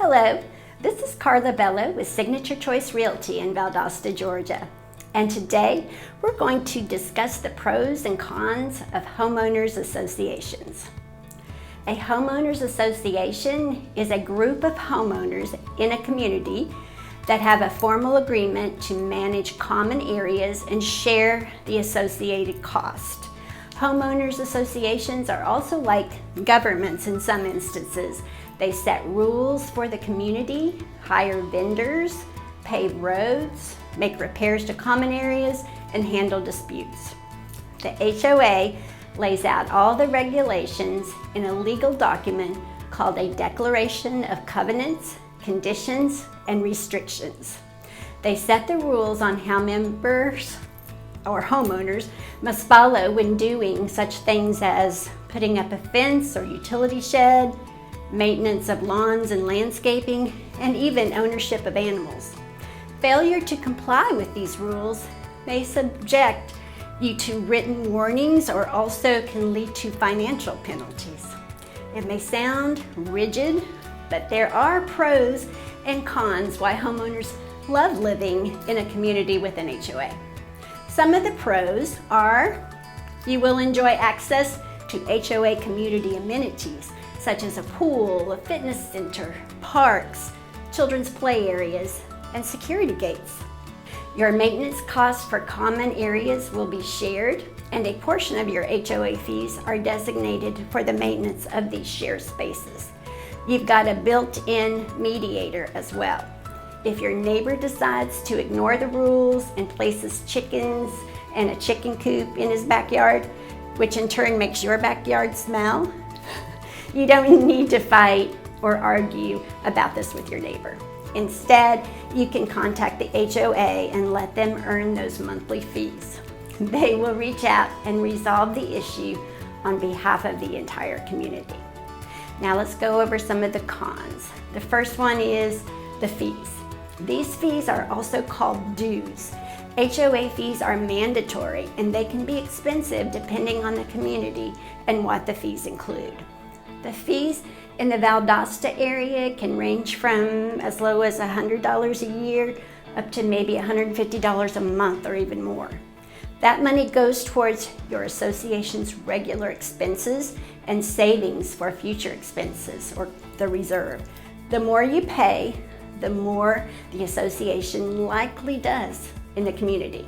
Hello, this is Carla Bello with Signature Choice Realty in Valdosta, Georgia. And today we're going to discuss the pros and cons of homeowners associations. A homeowners association is a group of homeowners in a community that have a formal agreement to manage common areas and share the associated cost. Homeowners associations are also like governments in some instances. They set rules for the community, hire vendors, pave roads, make repairs to common areas, and handle disputes. The HOA lays out all the regulations in a legal document called a Declaration of Covenants, Conditions, and Restrictions. They set the rules on how members or homeowners must follow when doing such things as putting up a fence or utility shed, maintenance of lawns and landscaping, and even ownership of animals. Failure to comply with these rules may subject you to written warnings or also can lead to financial penalties. It may sound rigid, but there are pros and cons why homeowners love living in a community with an HOA. Some of the pros are you will enjoy access to HOA community amenities such as a pool, a fitness center, parks, children's play areas, and security gates. Your maintenance costs for common areas will be shared, and a portion of your HOA fees are designated for the maintenance of these shared spaces. You've got a built-in mediator as well. If your neighbor decides to ignore the rules and places chickens and a chicken coop in his backyard, which in turn makes your backyard smell, you don't need to fight or argue about this with your neighbor. Instead, you can contact the HOA and let them earn those monthly fees. They will reach out and resolve the issue on behalf of the entire community. Now let's go over some of the cons. The first one is the fees. These fees are also called dues. HOA fees are mandatory and they can be expensive depending on the community and what the fees include. The fees in the Valdosta area can range from as low as $100 a year up to maybe $150 a month or even more. That money goes towards your association's regular expenses and savings for future expenses, or the reserve. The more you pay, the more the association likely does in the community.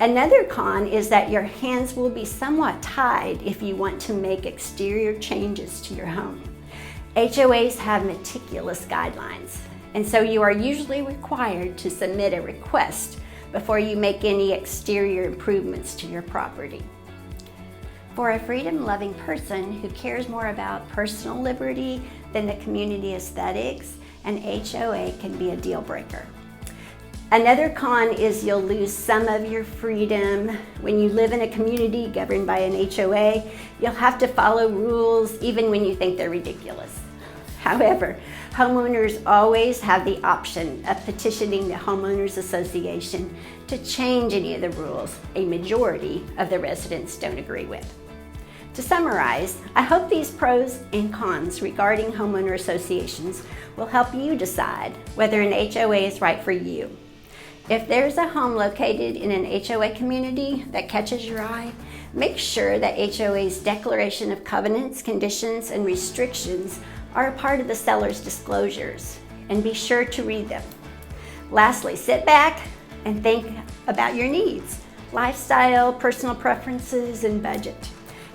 Another con is that your hands will be somewhat tied if you want to make exterior changes to your home. HOAs have meticulous guidelines, and so you are usually required to submit a request before you make any exterior improvements to your property. For a freedom-loving person who cares more about personal liberty than the community aesthetics, an HOA can be a deal breaker. Another con is you'll lose some of your freedom. When you live in a community governed by an HOA, you'll have to follow rules even when you think they're ridiculous. However, homeowners always have the option of petitioning the Homeowners Association to change any of the rules a majority of the residents don't agree with. To summarize, I hope these pros and cons regarding homeowner associations will help you decide whether an HOA is right for you. If there's a home located in an HOA community that catches your eye, make sure that HOA's Declaration of Covenants, Conditions, and Restrictions are a part of the seller's disclosures, and be sure to read them. Lastly, sit back and think about your needs, lifestyle, personal preferences, and budget.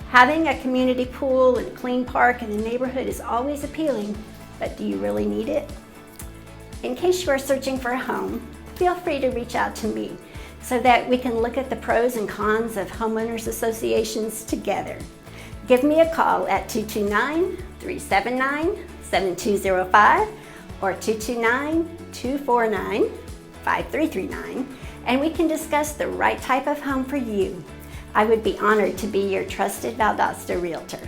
Having a community pool and a clean park in the neighborhood is always appealing, but do you really need it? In case you are searching for a home, feel free to reach out to me so that we can look at the pros and cons of homeowners associations together. Give me a call at 229-379-7205 or 229-249-5339, and we can discuss the right type of home for you. I would be honored to be your trusted Valdosta realtor.